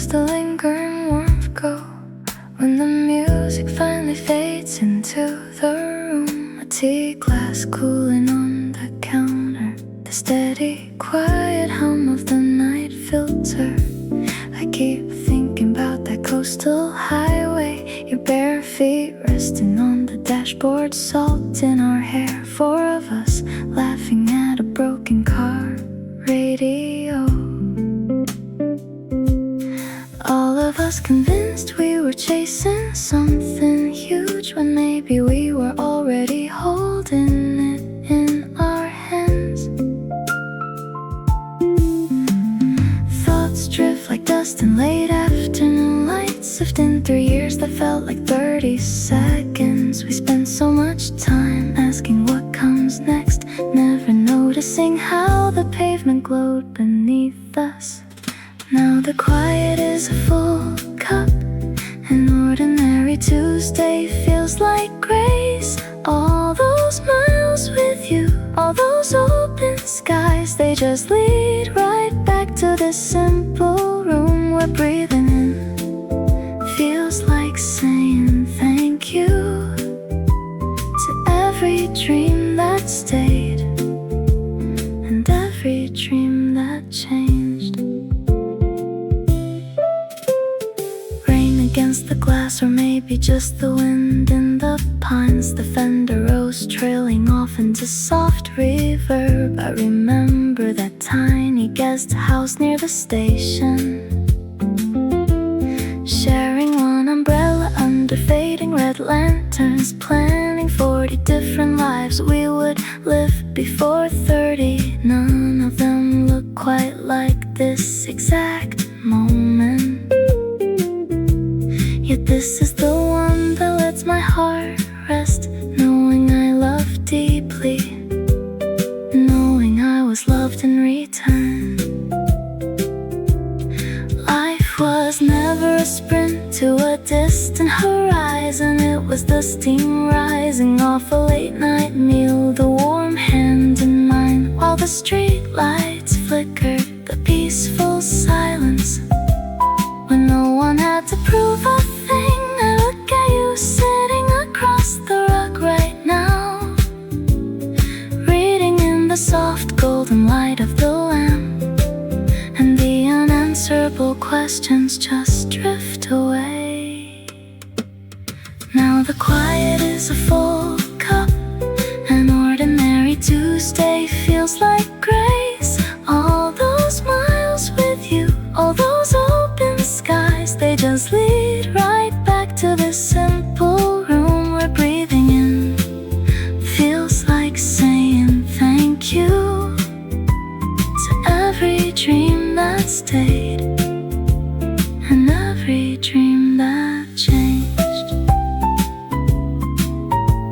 the lingering warmth go? When the music finally fades into the room, a tea glass cooling on the counter, the steady quiet hum of the night filter. I keep thinking about that coastal highway, your bare feet resting on the dashboard, salt in our hair, four of us laughing at a broken car radio. All of us convinced we were chasing something huge, when maybe we were already holding it in our hands. Thoughts drift like dust in late afternoon lights, sifting through years that felt like 30 seconds. We spent so much time asking what comes next, never noticing how the pavement glowed beneath us. Now the quiet is a full cup, an ordinary Tuesday feels like grace. All those miles with you, all those open skies, they just lead right back to this simple room we're breathing in. Feels like saying thank you to every dream that stayed and every dream that changed. Against the glass, or maybe just the wind in the pines, the fender rose trailing off into soft reverb. I remember that tiny guest house near the station, sharing one umbrella under fading red lanterns, planning 40 different lives we would live before 30. None of them look quite like this exact moment, yet this is the one that lets my heart rest, knowing I love deeply, knowing I was loved in return. Life was never a sprint to a distant horizon, it was the steam rising off a late night meal, the warm hand in mine while the street lights flickered, the peaceful silence when no one had to prove a thing. I look at you sitting across the rug right now, reading in the soft golden light of the lamp, and the unanswerable questions just drift away. Now the quiet is a full cup, an ordinary Tuesday feels like grace. All those miles with you, all those open skies, they just lead right back to this simple room we're breathing in. Feels like saying thank you to every dream that stayed and every dream that changed.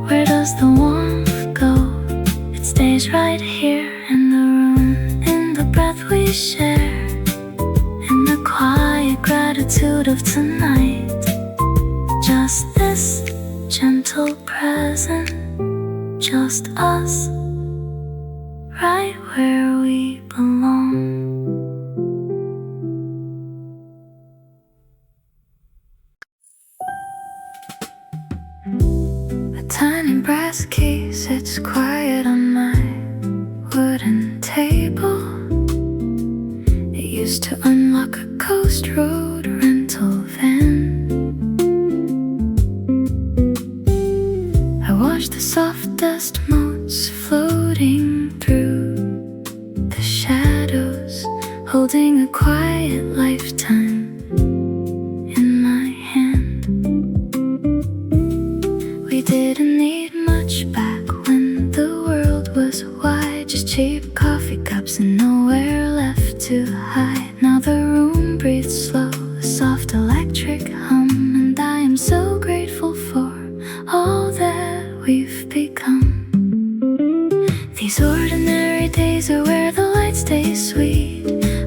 Where does the warmth go? It stays right here in the room, in the breath we share, in the quiet gratitude of tonight. Just this gentle present, just us, right where we belong. A tiny brass key sits quiet on my wooden table. It used to unlock a coast road rental van. I watched the soft dust motes floating through the shadows, holding a quiet lifetime in my hand. We didn't need much back when the world was wide, just cheap coffee cups and nowhere left to hide. Now the room breathes slow, a soft electric hum, and I am so grateful for all that we've become. These ordinary days are where the light stays sweet,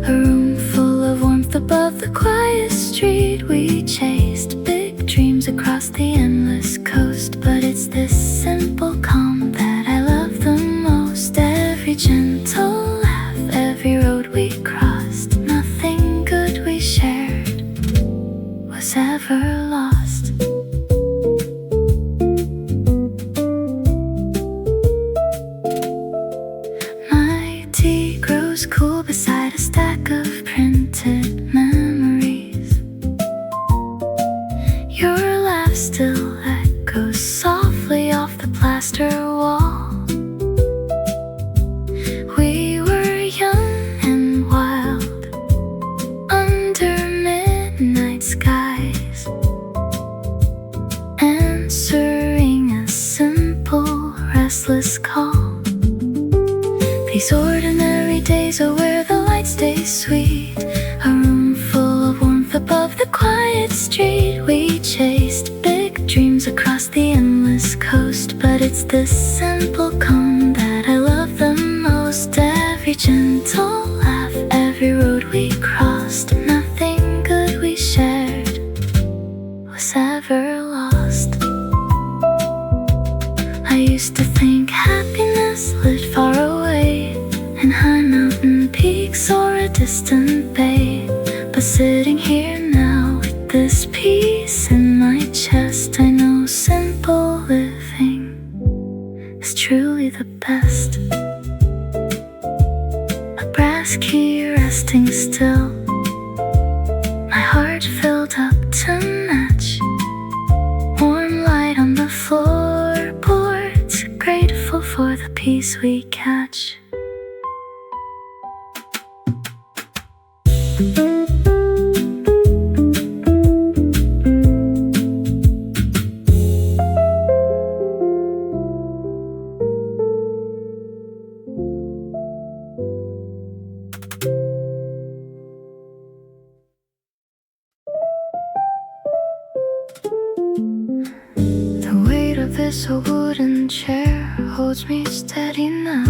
a room full of warmth above the quiet street. We chased big dreams across the endless coast, but it's this simple calm that I love the most. Every gentle laugh, every road we crossed, nothing good we shared, was cool beside a stack of printed memories. Your laugh still echoes softly off the plaster wall. We were young and wild under midnight skies, answering a simple, restless call. These ordinary days are where the lights stay sweet, a room full of warmth above the quiet street. We chased big dreams across the endless coast, but it's this simple calm that I love the most. Every gentle laugh, every road we crossed, nothing good we shared was ever lost. I used to think happiness lived far away in high mountain peaks or a distant bay, but sitting here now with this peace in my chest, I know simple living is truly the best. A brass key resting still, my heart filled up to match, warm light on the floorboards, grateful for the peace we catch. The weight of this wooden chair holds me steady now,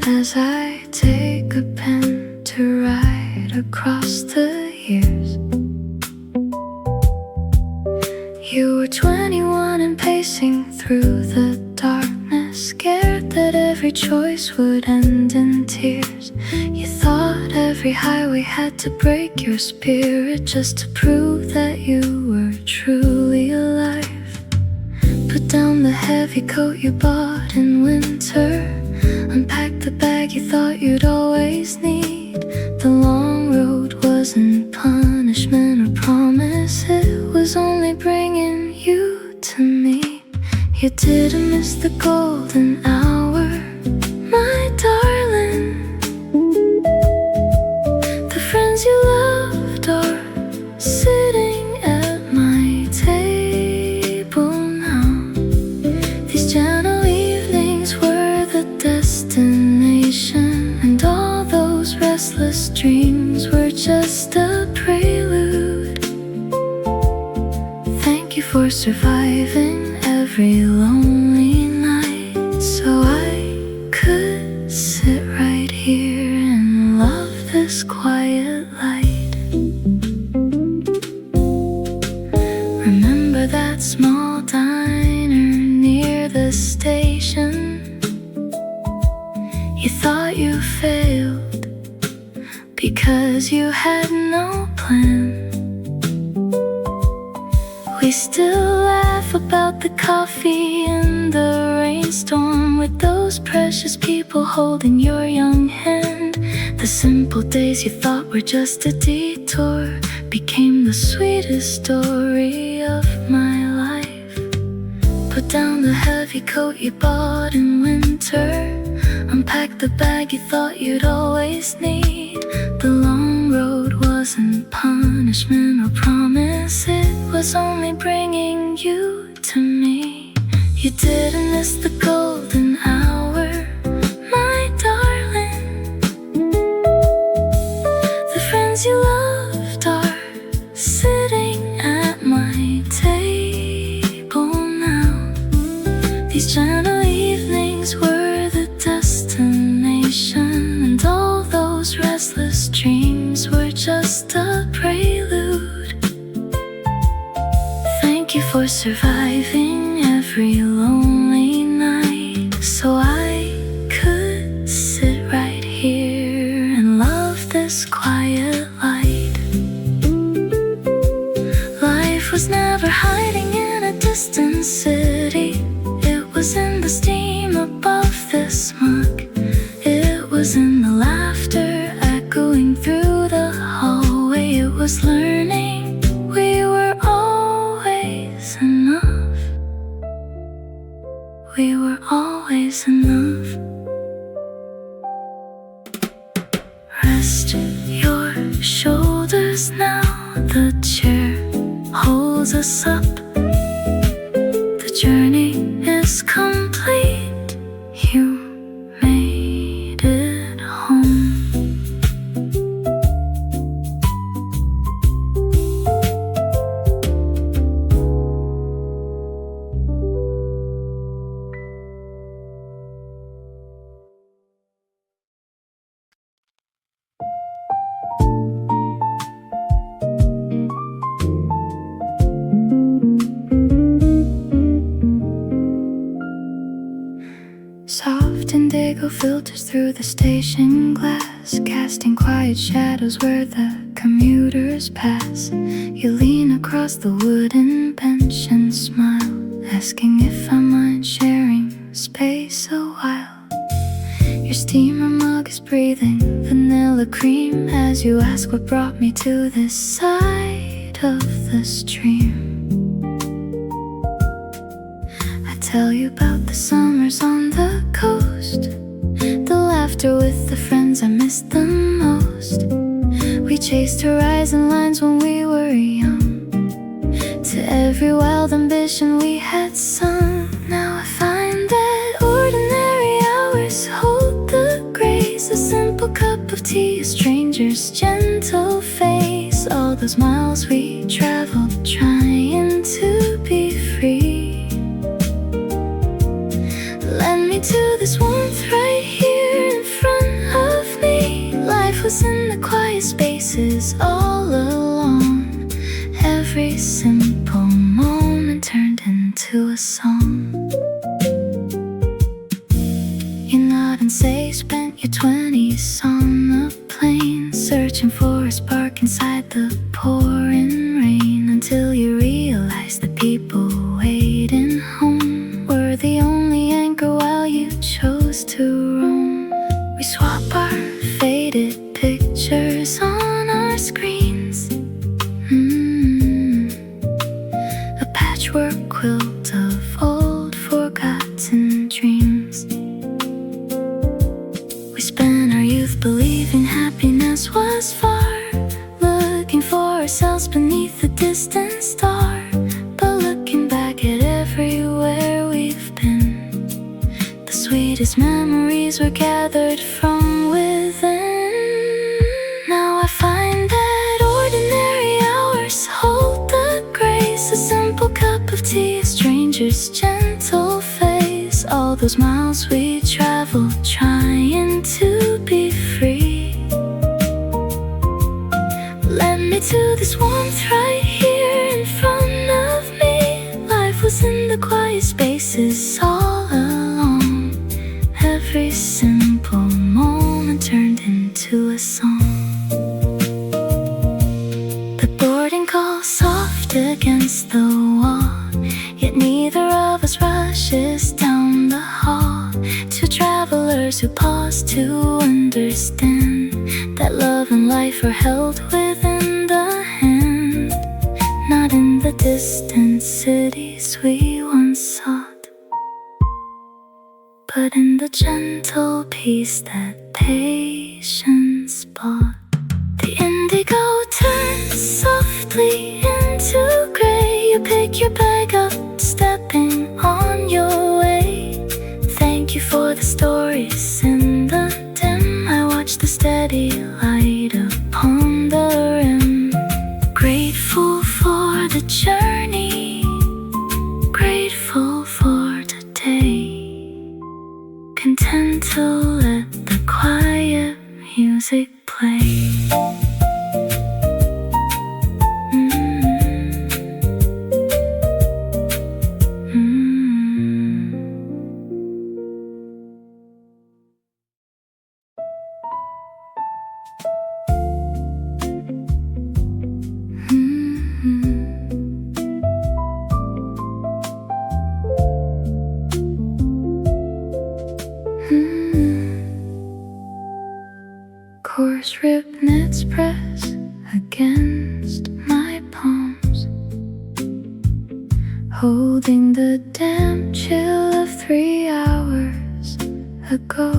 as I take a pen to write across the years. You were 21 and pacing through the darkness, scared that every choice would end in tears. You thought every highway had to break your spirit just to prove that you were truly alive. Put down the heavy coat you bought in winter, unpack the bag you thought you'd always need. The long road wasn't punishment or promise, it was only bringing you to me. You didn't miss the golden hour, my darling. The friends you loved are sitting at my table now. These gentle evenings were the destination, and all those restless dreams were just a prelude. Thank you for surviving every lonely night, so I could sit right here and love this quiet light. Remember that small diner near the station? You thought you failed because you had no plan. We still laugh about the coffee and the rainstorm, with those precious people holding your young hand. The simple days you thought were just a detour became the sweetest story of my life. Put down the heavy coat you bought in winter, unpack the bag you thought you'd always need. The long road wasn't punishment or promise, it was only bringing you to me. You didn't miss the golden hour, my darling. The friends you loved are sitting at my table now. These gentle evenings were the destination, and all those restless dreams were just a prelude. Thank you for surviving every lonely night, so I could sit right here and love this quiet light. Life was never hiding in a distant city, it was in the steam above this mug. was in the laughter echoing through the hallway. It was learning we were always enough. We were always enough. Rest your shoulders now. The chair holds us up. The journey is complete. You made it home. Soft indigo filters through the station glass, casting quiet shadows where the commuters pass. You lean across the wooden bench and smile, asking if I mind sharing space a while. Your steamer mug is breathing vanilla cream as you ask what brought me to this side of the stream. Tell you about the summers on the coast, the laughter with the friends I missed the most. We chased horizon lines when we were young, to every wild ambition we had sung. Now I find that ordinary hours hold the grace, a simple cup of tea, a stranger's gentle face. All those miles we traveled trying to be free led me to this warmth right here in front of me. Life was in the quiet spaces all along. Every simple moment turned into a song. You nod and say you spent your 20s on a plane, searching for a spark inside the pouring rain, until you realize the people waiting home were the only anchor while you chose to roam. We swap our faded pictures on our screens, a patchwork quilt of old forgotten dreams. We spent our youth believing happiness was far, looking for ourselves beneath the distant star. But looking back at everywhere we've been, the sweetest memories were gathered from within. Now I find that ordinary hours hold the grace, a simple cup of tea, a stranger's gentle face. All those miles we traveled trying to be free led me to this warmth right here in front of me. Life was in the quiet spaces all along. Every simple moment turned into a song. The boarding call soft against the wall, yet neither of us rushes down the hall. Two travelers who pause to understand that love and life are held within the hand, not in the distant cities we once sought, but in the gentle peace that patience brought. The indigo turns softly into gray. You pick your bag up, stepping on your way. Thank you for the stories in the dim. I watch the steady light upon the rim. Grateful for the journey, grateful for today. Content to let the quiet music play. coarse ribbed knits press against my palms, holding the damp chill of 3 hours ago.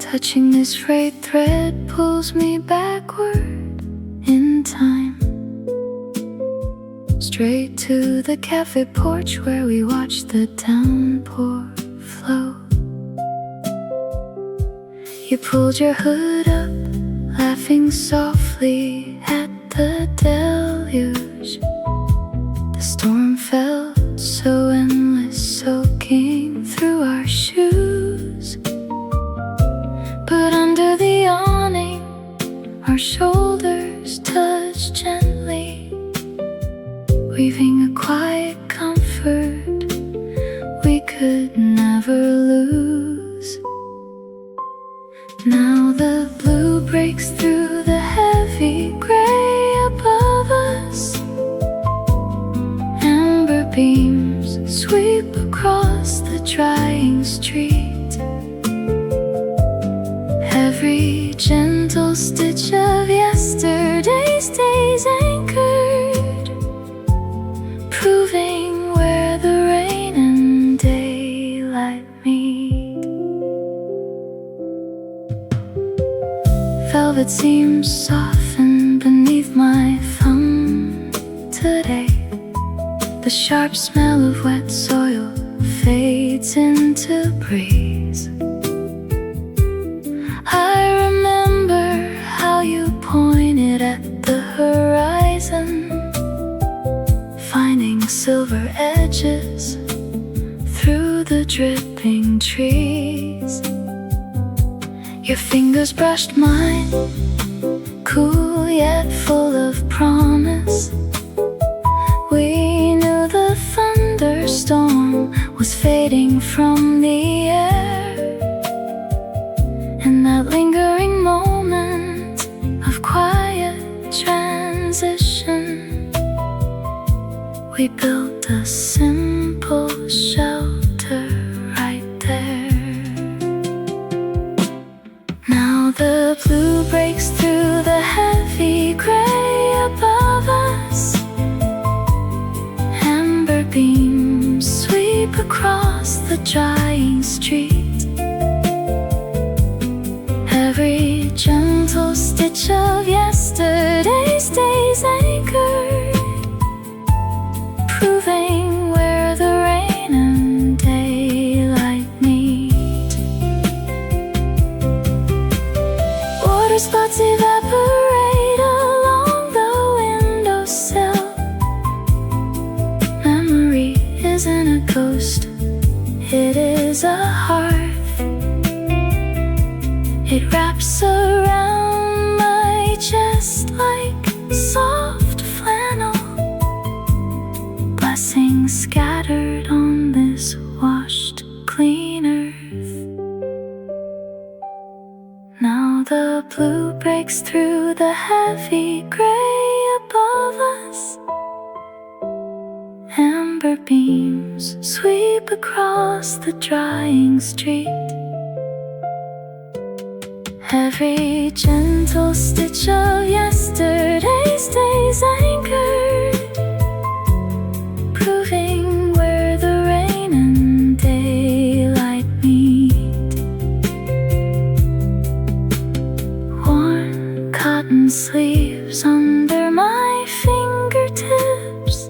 Touching this frayed thread pulls me backward in time, straight to the cafe porch where we watch the downpour flow. You pulled your hood up, laughing softly at the deluge. The storm felt so endless, soaking through our shoes. But under the awning, our shoulders touched gently, weaving a quiet comfort we could never lose. Now the blue breaks through the heavy gray above us. Amber beams sweep across the drying street. Every gentle stitch of yesterday's days anchored, proving where the rain and daylight meet. Velvet seems softened beneath my thumb today. The sharp smell of wet soil fades into breeze. I remember how you pointed at the horizon, finding silver edges through the dripping trees. Your fingers brushed mine, cool yet full of promise. We knew the thunderstorm was fading from the air, and that lingering moment of quiet transition, we built a simple shelter right there. Now the blue breaks through the heavy gray above us. Amber beams sweep across the drying street. Every gentle stitch of yesterday's days anchored, proving where the rain and daylight meet. Water spots evaporate along the windowsill. Memory isn't a ghost, it is a hearth. It wraps around my chest like soft flannel, blessings scattered on this washed, clean earth. Now the blue breaks through the heavy gray above us. Amber beams sweep across the drying street. Every gentle stitch of yesterday's days anchored, proving where the rain and daylight meet. Worn cotton sleeves under my fingertips.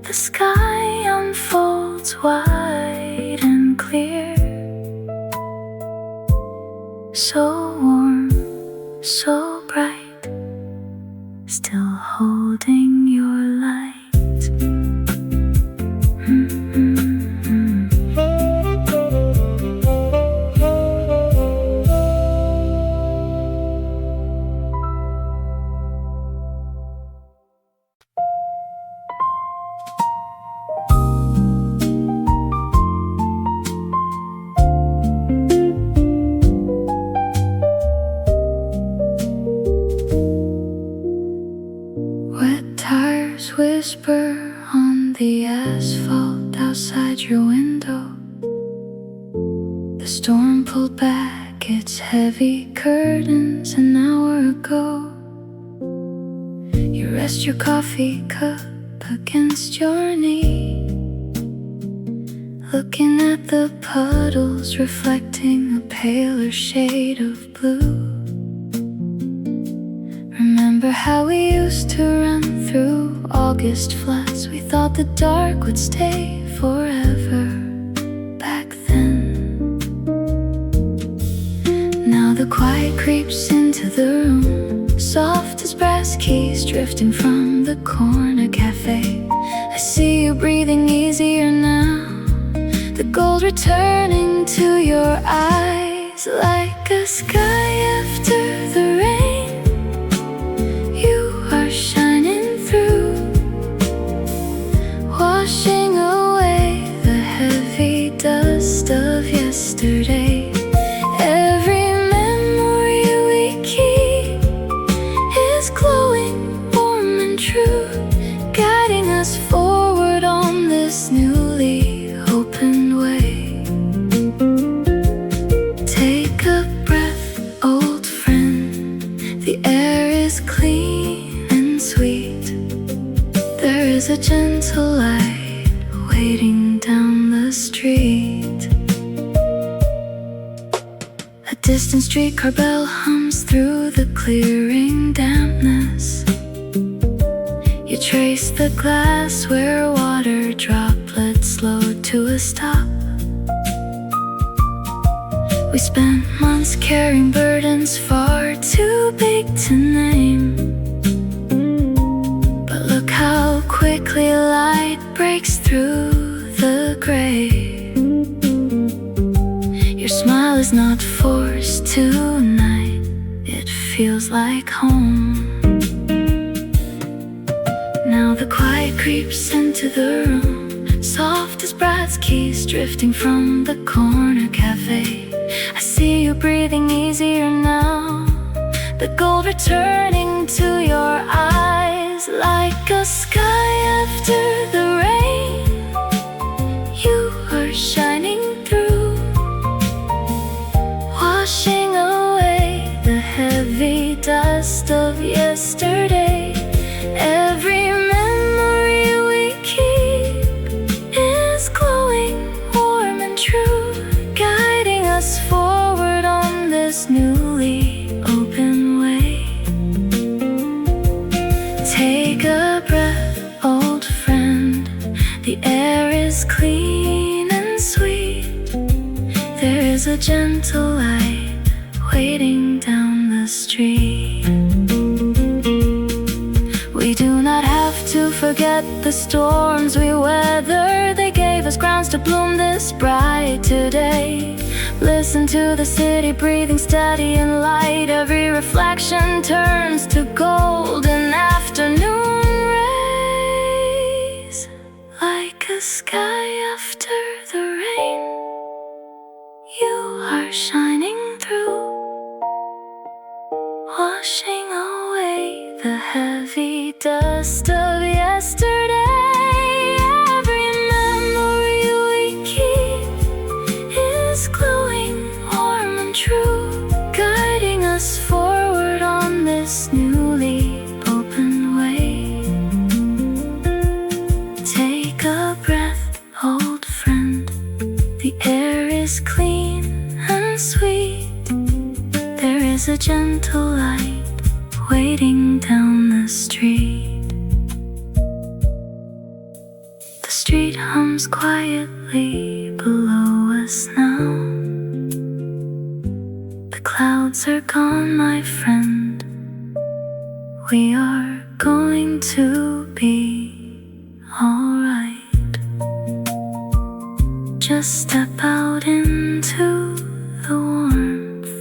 The sky unfolds wide and clear. So warm, so bright, still holding your light. Whisper on the asphalt outside your window. The storm pulled back blankets, heavy curtains. An hour ago, you rest your coffee cup against your knee, looking at the puddles reflecting a paler shade of blue. Remember how we used to run through August flats? We thought the dark would stay forever back then. Now the quiet creeps into the room, soft as brass keys drifting from the corner cafe. I see you breathing easier now, the gold returning to your eyes like a sky after the rain. You are shining through, washing away the heavy dust of yesterday. Every memory we keep is glowing, warm and true, guiding us forward on this newly opened way. Take a breath, old friend. The air is clean and sweet. There is a gentle light waiting down the street. A distant streetcar bell hums through the clearing dampness. You trace the glass where water droplets slowed to a stop. We spent months carrying burdens far too big to name, but look how quickly light breaks through the gray. Your smile is not forced tonight, it feels like home. Now the quiet creeps into the room, soft as brass keys drifting from the corner cafe. I see you breathing easier now, the gold returning to your eyes like a sky after the rain. You are shining through, washing away the heavy dust of yesterday. Every memory we keep is glowing, warm and true, guiding us forward on this newly open way. Take a breath, old friend. The air is clean and sweet. There is a gentle light waiting down the street. We do not have to forget the storms we weathered. They gave us grounds to bloom this bright today. Listen to the city breathing steady and light. Every reflection turns to golden afternoon rays, like a sky after the rain. You are shining through, washing away the heavy dust of yesterday. Every memory we keep is glowing, warm and true, guiding us forward on this newly open way. Take a breath, old friend. The air is clean and sweet. There is a gentle light waiting down the street. The street hums quietly below us now. The clouds are gone, my friend. We are going to be alright. Just step out into the warmth.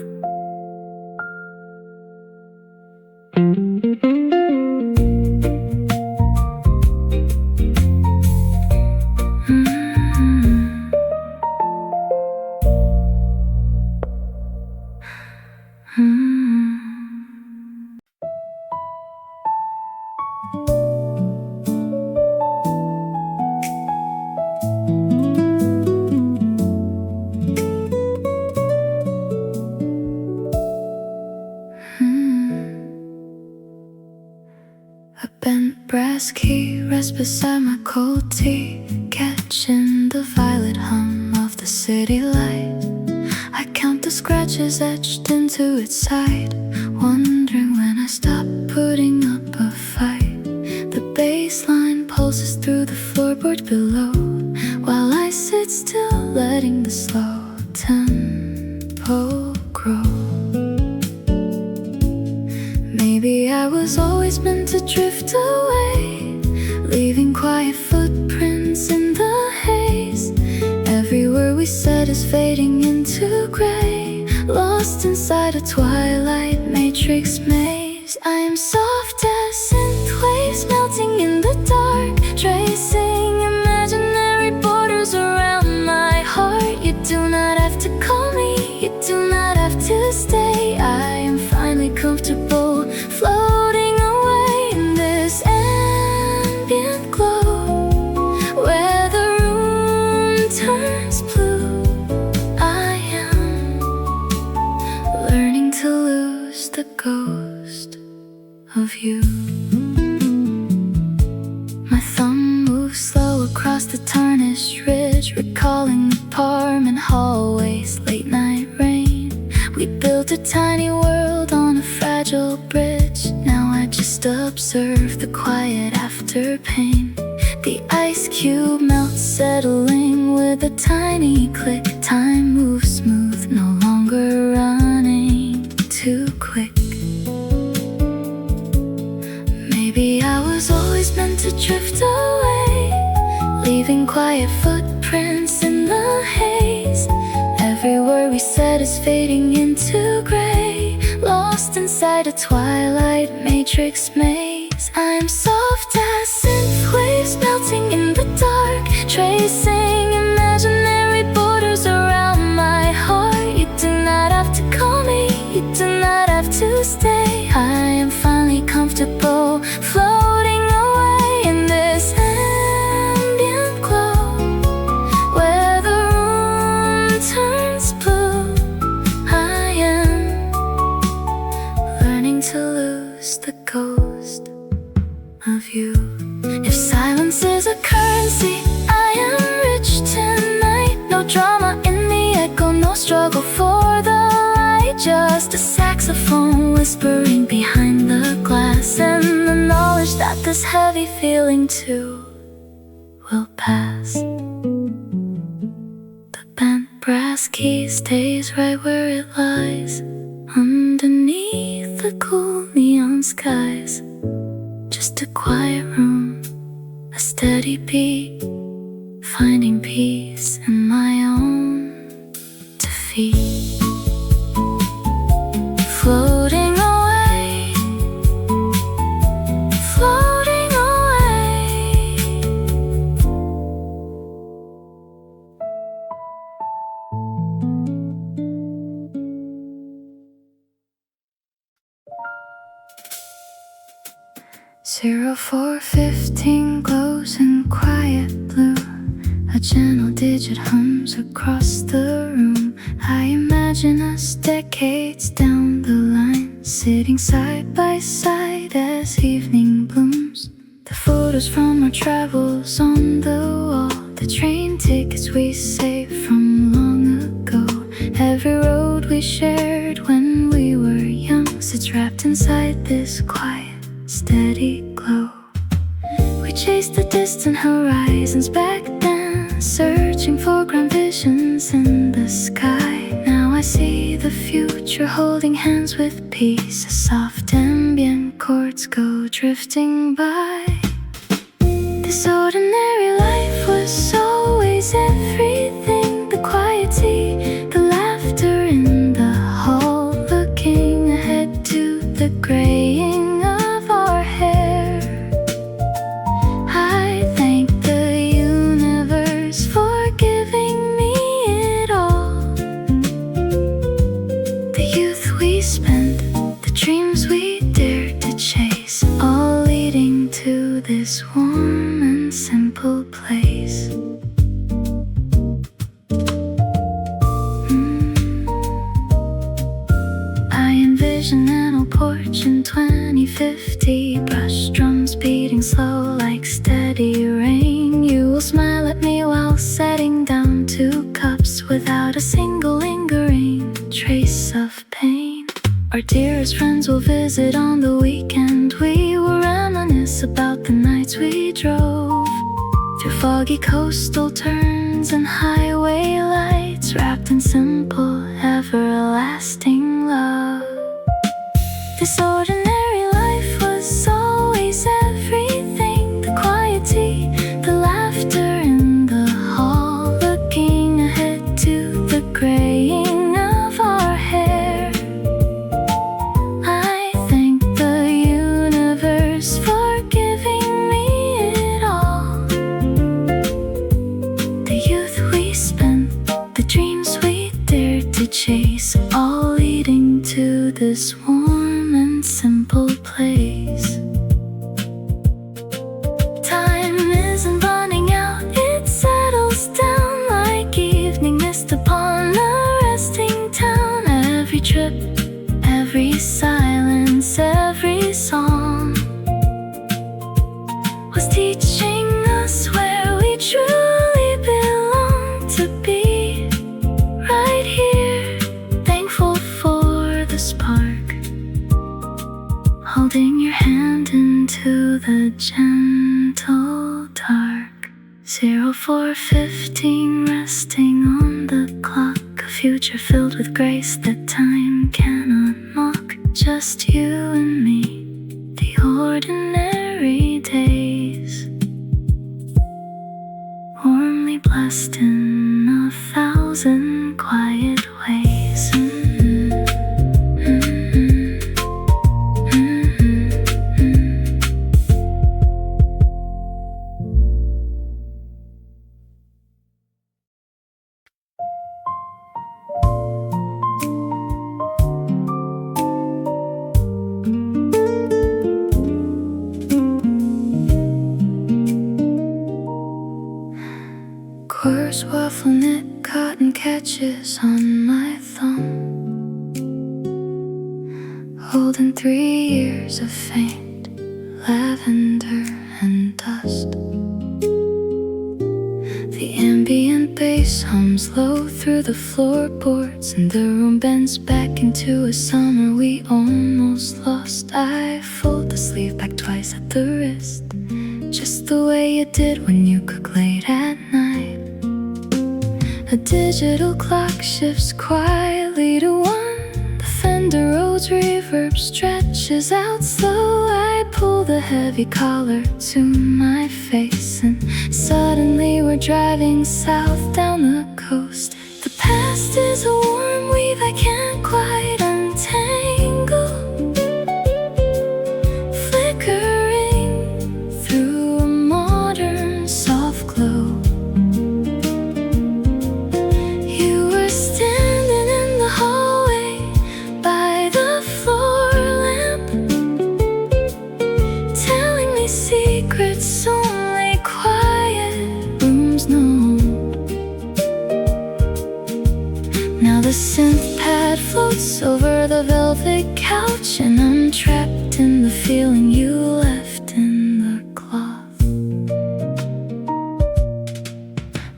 beside my cold tea, catching the violet hum of the city light. I count the scratches etched into its side, wondering when I stop putting up a fight. The bass line pulses through the floorboard below, while I sit still, letting the slow tempo grow. Maybe I was always meant to drift away, leaving quiet footprints in the haze. Every word we said is fading into gray, lost inside a twilight matrix maze. I am soft as synth waves melting in the dark, tracing imaginary borders around my heart. You do not have to call me, you do not have to stay. I am finally comfortable floating away in this ambient glow, where the room turns blue. I am learning to lose the ghost of you. My thumb moves slow across the tarnished ridge, recalling apartment hallways, late night rain. We built a tiny world on a fragile bridge. Now I just observe the quiet after pain. The ice cube melts, settling with a tiny click. Time moves smooth, no longer running too quick. Maybe I was always meant to drift away, leaving quiet footprints in the haze. Every word we said is fading into gray, lost inside a twilight matrix maze. I'm soft as synth waves melting in the dark, tracing imaginary borders around my heart. You do not have to call me, you do not have to stay. I am finally comfortable floating away in this ambient glow, where the room turns blue. I am learning to lose the ghost of you. If silence is a currency, I am rich tonight. No drama in the echo, no struggle for the light. Just a saxophone whispering behind the glass, and the knowledge that this heavy feeling too will pass. The bent brass key stays right where it lies, underneath the cool neon skies. Just a quiet room, a steady beat, finding peace in my own defeat. Floating away, floating away. Zero 0415 glows in quiet blue. A gentle digit hums across the room. I imagine us decades down the line, sitting side by side as evening blooms. The photos from our travels on the wall, the train tickets we saved from long ago. Every road we shared when we were young sits wrapped inside this quiet, steady glow. We chased the distant horizons back then, searching for grand visions in the sky. Now I see the future holding hands with peace, as soft ambient chords go drifting by. This ordinary life was always everything. The quiet tea, the laughter in the hall, looking ahead to the graying of our hair. I thank the universe for giving me it all. The youth we spent, the dreams we dared to chase, all leading to this warm and simple place. I envision an small porch in 2050. Brush drums beating slow like steady rain. You will smile at me while setting down 2 cups without a single lingering trace of pain. Our dearest friends will visit on the weekend. We will reminisce about the nights we drove through foggy coastal turns and highway lights, wrapped in simple, everlasting love. This ordinary life was always everything. The quiet tea, the laughter in the hall, looking ahead to the graying of our hair. I thank the universe for giving me it all. The youth we spent, the dreams we dared to chase, all leading to this warm and simple place. Time isn't running out, it settles down like evening mist upon a resting town. Every trip, every silence, every song was teaching us where we truly belong to be. Right here, thankful for the spark, holding your hand into the gentle dark. 04:15, resting on the clock, a future filled with grace that time cannot mock. Just you and me, the ordinary days, warmly blessed in 1,000 quiet ways. Coarse waffle knit cotton catches on my thumb, holding 3 years of faint lavender and dust. The ambient bass hums low through the floorboards, and the room bends back into a summer we almost lost. I fold the sleeve back twice at the wrist, just the way you did when you cook late at night. A digital clock shifts quietly to 1. The Fender Rhodes reverb stretches out slow. I pull the heavy collar to my face, and suddenly we're driving south down the coast. The past is a warm weave I can't quite untangle, flickering through a modern soft glow. You were standing in the hallway by the floor lamp, telling me secrets only quiet rooms know. Now the synth pad floats over the velvet couch, and I'm trapped in the feeling you left in the cloth.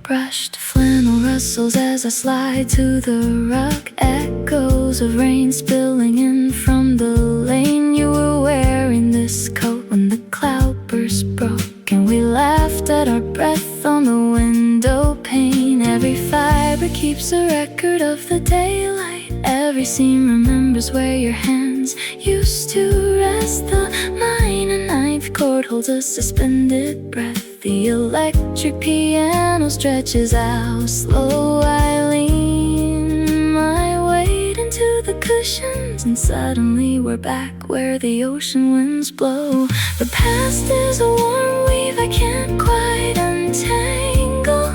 Brushed flannel rustles as I slide to the rug, echoes of rain spilling in from the lane. You were wearing this coat when the cloudburst broke, and we laughed at our breath on the window pane. Every fiber keeps a record of the daylight, every seam remembers where your hands used to rest. The minor ninth chord holds a suspended breath, the electric piano stretches out slow. I lean my weight into the cushions, and suddenly we're back where the ocean winds blow. The past is a warm weave I can't quite untangle,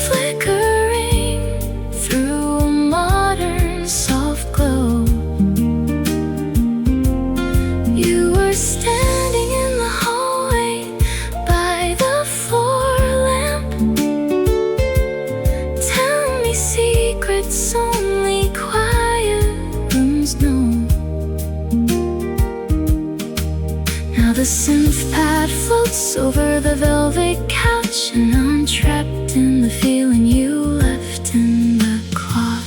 flickering through a modern soft glow. You were standing in the hallway by the floor lamp, telling me secrets only quiet rooms know. face over the velvet couch, and I'm trapped in the feeling you left in the clock.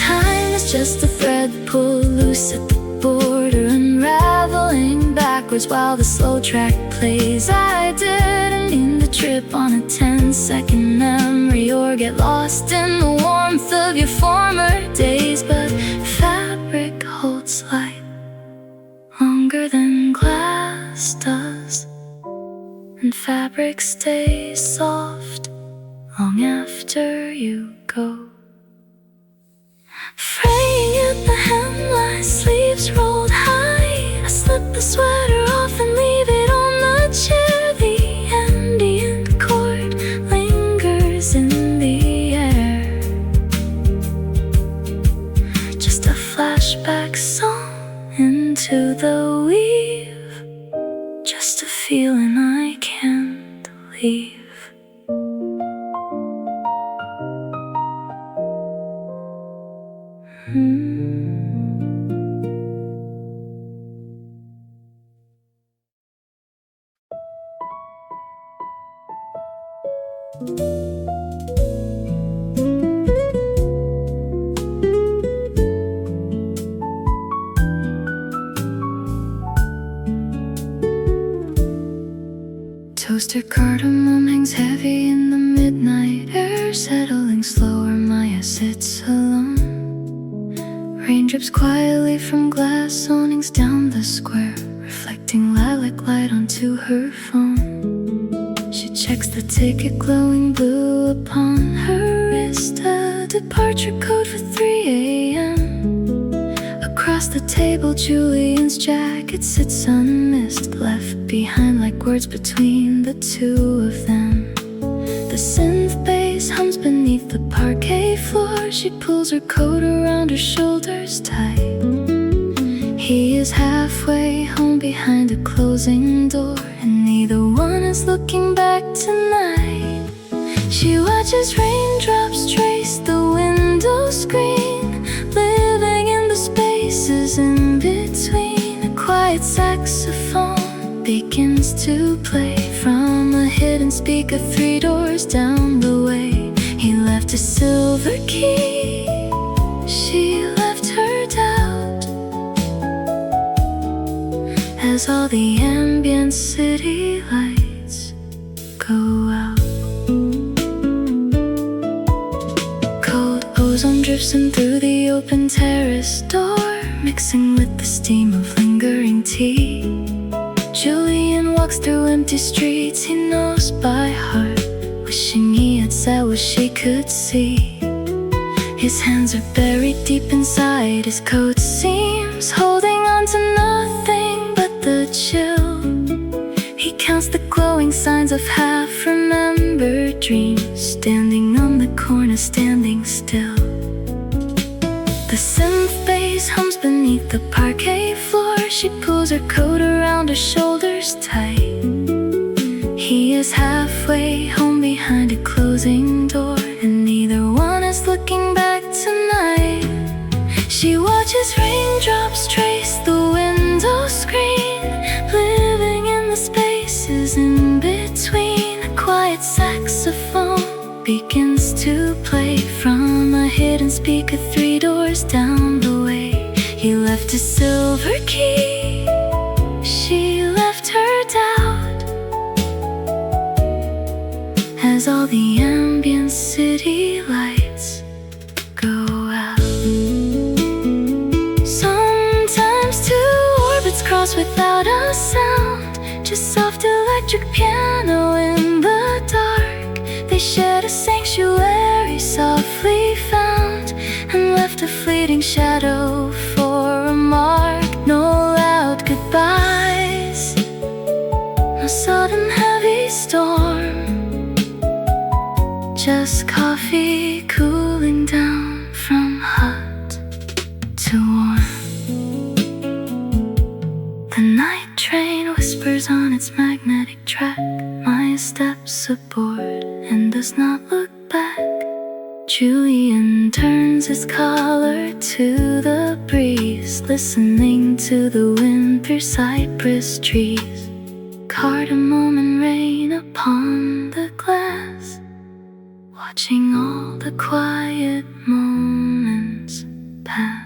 Time is just a thread pulled loose at the border, unraveling backwards while the slow track plays. I didn't mean to trip on a 10-second memory or get lost in the warmth of your former days, but fabric holds light longer than glass does, and fabric stays soft long after you go. Fraying at the hemline, sleeves rolled high, I slip the sweater off and leave it on the chair. The ambient chord lingers in the air, just a flashback song into the weave, just a feeling I can't leave. Toasted cardamom hangs heavy in the midnight air, settling slower, Maya sits alone. Raindrops quietly from glass awnings down the square, reflecting lilac light onto her phone. She checks the ticket glowing blue upon her wrist, a departure code for 3 a.m. Across the table, Julian's jacket sits unmissed, left behind like words between the two of them. The synth bass hums beneath the parquet floor. She pulls her coat around her shoulders tight. He is halfway home behind a closing door, and neither one is looking back tonight. She watches raindrops trace the window screen, living in the spaces in between. A quiet saxophone begins to play from a hidden speaker 3 doors down the way. He left a silver key, she left her doubt, as all the ambient city lights go out. Cold ozone drifts in through the open terrace door, mixing with the steam of lingering tea. Julian walks through empty streets he knows by heart, wishing he had said what she could see. His hands are buried deep inside his coat seams, holding on to nothing but the chill. He counts the glowing signs of half-remembered dreams, standing on the corner, standing still. The synth bass hums beneath the parquet floor. She pulls her coat around her shoulders tight. He is halfway home behind a closing door, and neither one is looking back tonight. She watches raindrops trace the window screen, living in the spaces in between. A quiet saxophone begins to play from a hidden speaker 3 doors down the way. He left a silver key, she left her doubt, as all the ambient city lights go out. Sometimes 2 orbits cross without a sound, just soft electric piano in the dark. They shared a sanctuary softly found, and left a fleeting shadow for a mark. No loud goodbyes, no sudden heavy storm, just coffee cooling down from hot to warm. The night train whispers on its magnetic track. Maya steps aboard and does not look back. Julian turns his collar to the breeze, listening to the wind through cypress trees. Cardamom and rain upon the glass, watching all the quiet moments pass.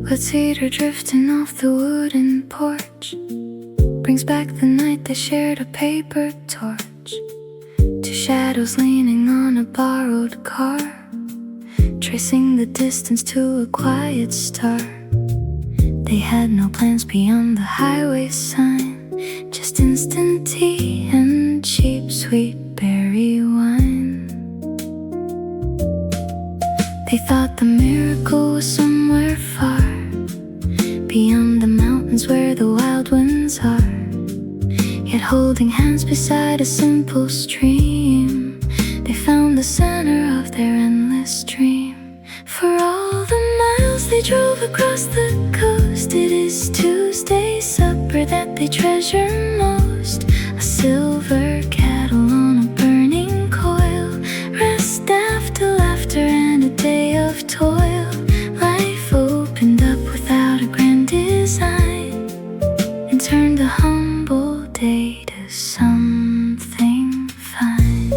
With Cedar drifting off the wooden porch, brings back the night they shared a paper torch. Two shadows leaning on a borrowed car, tracing the distance to a quiet star. They had no plans beyond the highway sign, just instant tea and cheap sweet berry wine. They thought the miracle was somewhere far, beyond the mountains where the wild winds are. Yet holding hands beside a simple stream, they found the center of their endless dream. For all the miles they drove across the coast, it is Tuesday supper that they treasure most. A silver kettle on a burning coil, rest after laughter and a day of toil. Life opened up without a grand design, and turned a humble day to something fine.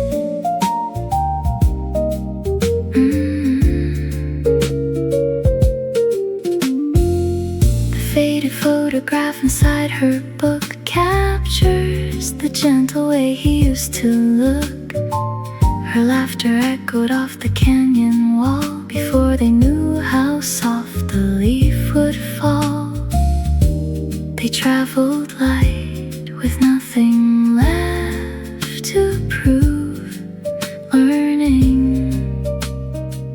The faded photograph inside her book captures the gentle way he used to look. Her laughter echoed off the canyon wall before they knew how soft the leaf would fall. They traveled light with nothing left to prove, learning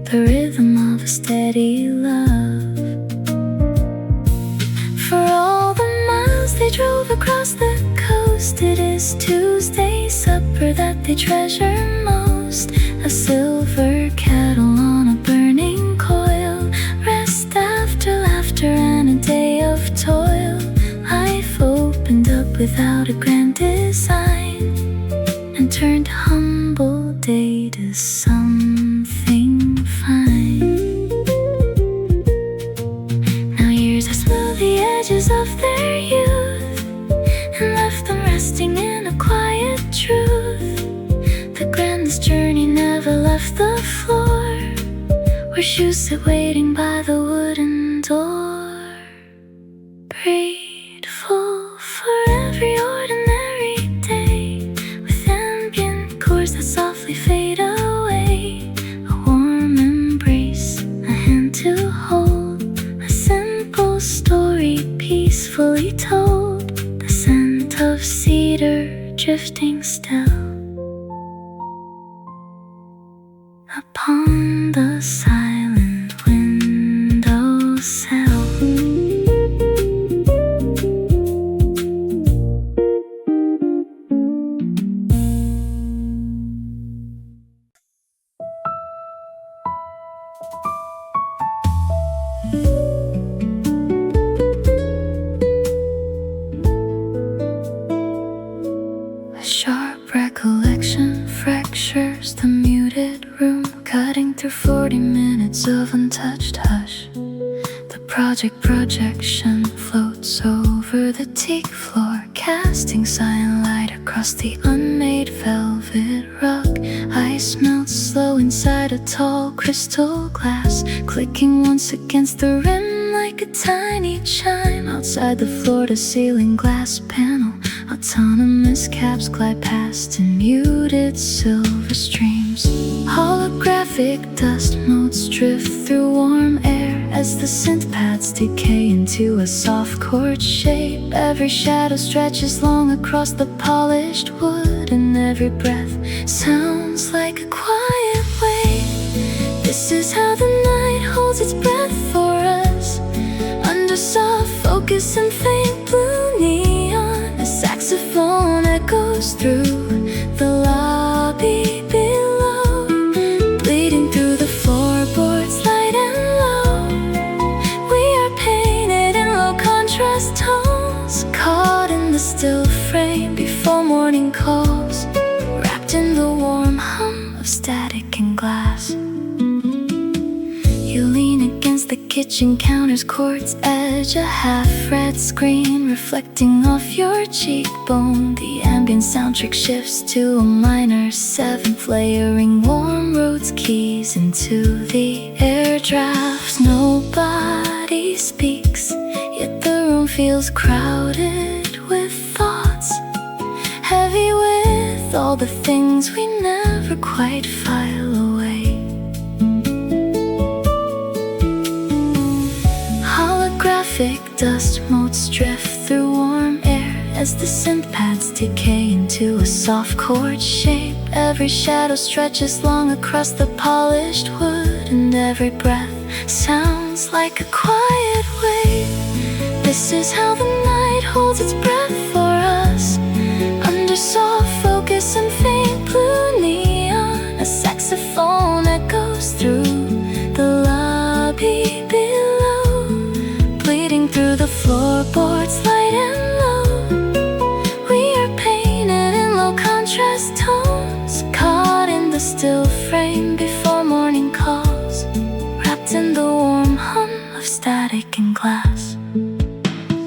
the rhythm of a steady love. For all the miles they drove across the coast, it is Tuesday supper that they treasure most. A silver kettle on a burning coil, rest after laughter and a day of toil. Life opened up without a grand design, and turned a humble day to something fine. Now years have smoothed the edges of their youth, and left them resting in a quiet truth. The grandest journey never left the floor, where shoes sit waiting by the wooden door. Grateful for every ordinary day, with ambient chords that softly fade away. A warm embrace, a hand to hold, a simple story peacefully told. The scent of cedar drifting still upon the silent windowsill. A sharp recollection fractures the muted room, cutting through 40 minutes of untouched hush. The projection floats over the teak floor, casting silent light across the unmade velvet rug. Ice melts slow inside a tall crystal glass, clicking once against the rim like a tiny chime. Outside the floor-to-ceiling glass panel, autonomous cabs glide past in muted silver streams. Holographic dust motes drift through warm air as the synth pads decay into a soft chord shape. Every shadow stretches long across the polished wood, and every breath sounds like a quiet wave. This is how the night focus and faint blue neon. A saxophone echoes through the lobby below, bleeding through the floorboards light and low. We are painted in low contrast tones, caught in the still frame before morning calls, wrapped in the warm hum of static and glass. You lean against the kitchen counter's quartz edge, a half-red screen reflecting off your cheekbone. The ambient soundtrack shifts to a minor seventh, layering warm roots keys into the air drafts. Nobody speaks, yet the room feels crowded with thoughts, heavy with all the things we never quite file away. Holographic dust motes drift through warm air as the synth pads decay into a soft chord shape. Every shadow stretches long across the polished wood, and every breath sounds like a quiet wave. This is how the night holds its breath for us, under soft focus and faint blue neon. A saxophone echoes through the lobby below, bleeding through the floorboards light and low. We are painted in low contrast tones, caught in the still frame before morning calls, wrapped in the warm hum of static and glass.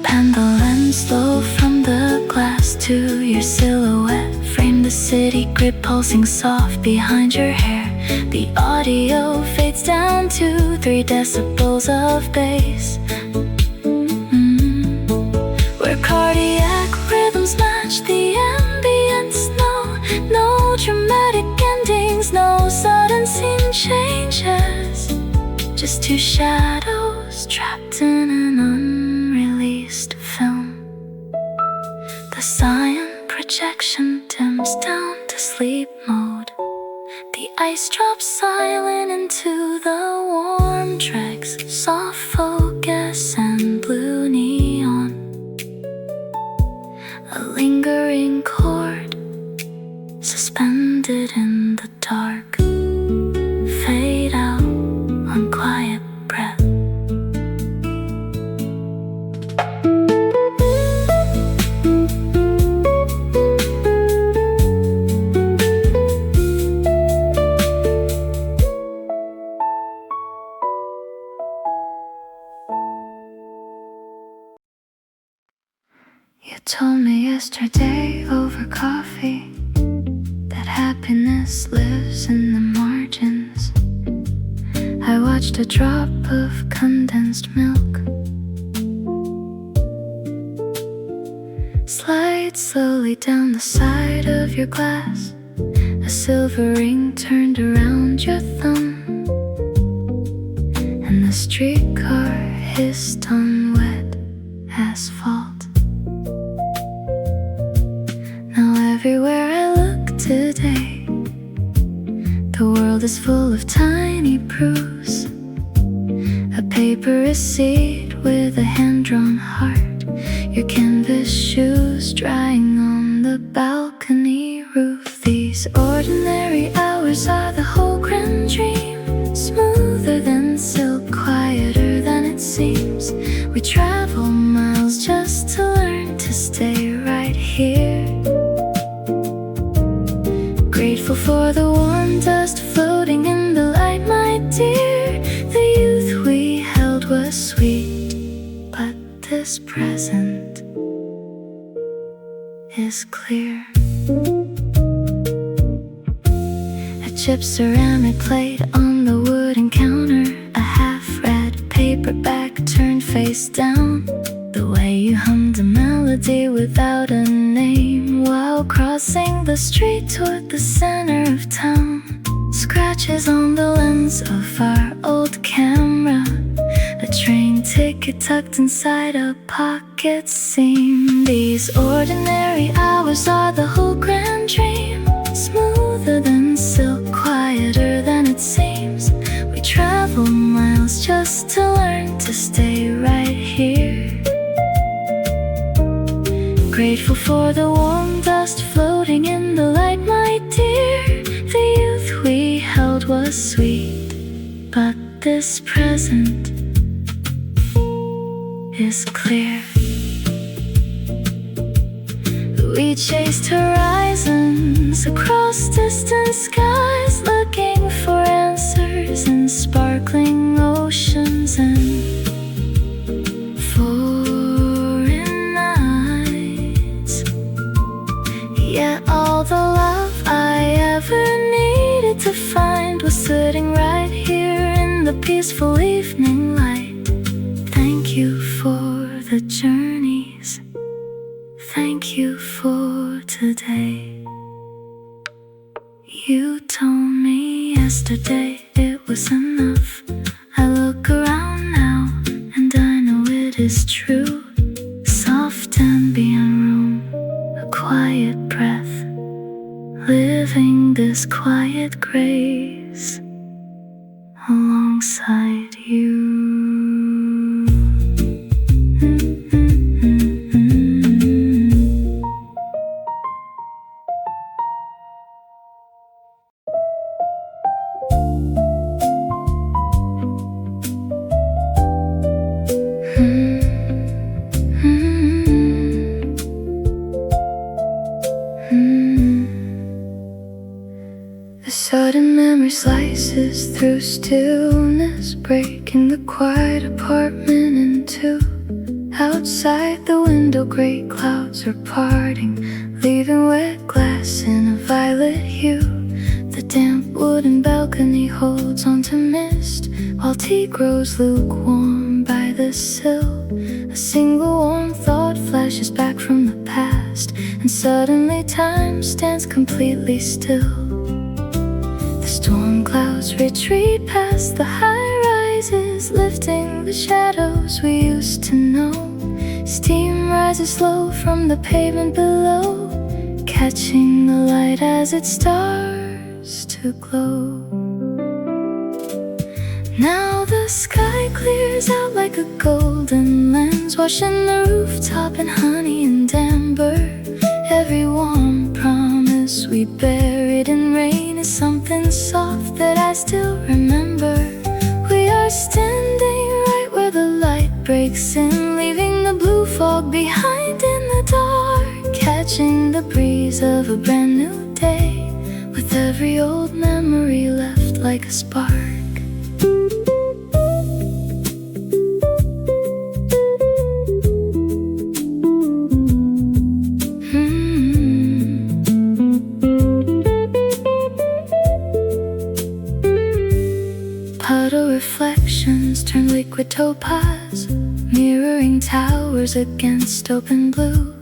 Pan the lens slow from the glass to your silhouette, frame the city grid pulsing soft behind your hair. The audio fades down to 3 decibels of bass, where cardiac rhythms match the ambience. No dramatic endings, no sudden scene changes, just 2 shadows trapped in an unreleased film. The cyan projection dims down to sleep mode. The ice drops silent into the warm tracks, soft focus and blue neon. A lingering chord suspended in the dark, fade out on quiet breath. You told me yesterday over coffee that happiness lives in the margins. I watched a drop of condensed milk slide slowly down the side of your glass. A silver ring turned around your thumb, and the streetcar hissed on wet asphalt. Now everywhere I look today, the world is full of tiny proofs. A paper receipt with a hand-drawn heart, your canvas shoes drying on the balcony roof. These ordinary hours are the whole grand dream, smoother than silk, quieter than it seems. We travel miles just to learn to stay right here, grateful for the warm dust floating in the light, my dear. The youth we held was sweet, but this present is clear. A chipped ceramic plate on the wooden counter, a half-read paperback turned face down. The way you hummed a melody without a name while crossing the street toward the center of town. Scratches on the lens of our old camera, a train ticket tucked inside a pocket seam. These ordinary hours are the whole grand dream, smoother than silk, quieter than it seems. We travel miles just to learn to stay right here, for the warm dust floating in the light, my dear. The youth we held was sweet, but this present is clear. We chased horizons across distant skies, looking for answers in sparkling oceans and foreign nights. Yet all the love I ever needed to find was sitting right here in the peaceful evening light. Thank you for the journeys. Thank you for today. You told me yesterday it was enough. I look around now and I know it is true. Soft ambient room, a quiet breath, living this quiet grace alongside you. A sudden memory slices through stillness, breaking the quiet apartment in two. Outside the window, gray clouds are parting, leaving wet glass in a violet hue. The damp wooden balcony holds on to mist, while tea grows lukewarm by the sill. A single warm thought flashes back from the past, and suddenly time stands completely still. The storm clouds retreat past the high rises, lifting the shadows we used to know. Steam rises slow from the pavement below, catching the light as it starts to glow. Now the sky clears out like a golden lens, washing the rooftop in honey and amber. Every warm promise we buried in rain is something soft that I still remember. We are standing right where the light breaks in, leaving the blue fog behind in the dark, catching the breeze of a brand new day, with every old memory left like a spark. Puddle reflections turn liquid topaz, mirroring towers against open blue.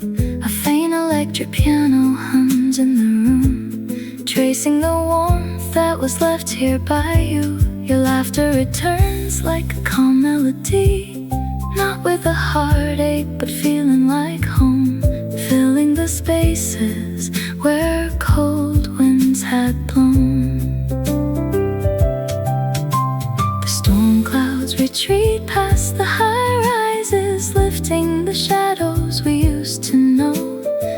A faint electric piano hums in the room, tracing the warmth that was left here by you. Your laughter returns like a calm melody, not with a heartache but feeling like home, filling the spaces where cold winds had blown. Retreat past the high rises, lifting the shadows we used to know.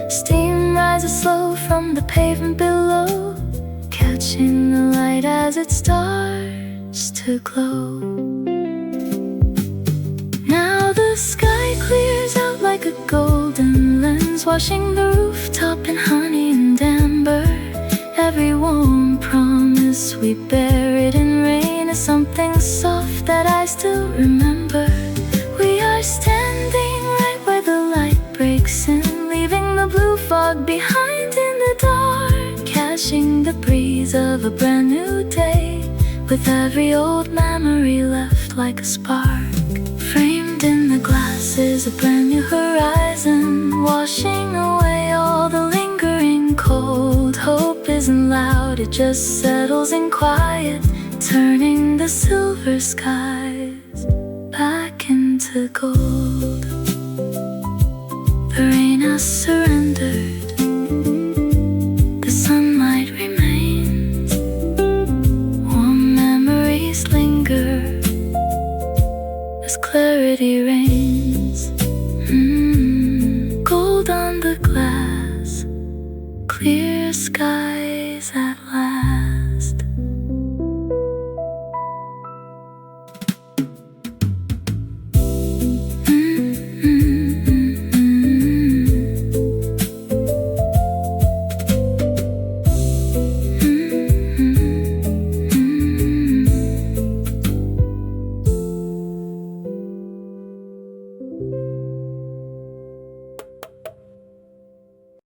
Steam rises slow from the pavement below, catching the light as it starts to glow. Now the sky clears out like a golden lens, washing the rooftop in honey and amber. Every warm promise we buried in rain is something soft that I still remember. We are standing right where the light breaks in, leaving the blue fog behind in the dark, catching the breeze of a brand new day, with every old memory left like a spark. Framed in the glass is a brand new horizon, washing away all the lingering cold. Hope isn't loud, it just settles in quiet, turning the silver skies back into gold. The rain has surrendered,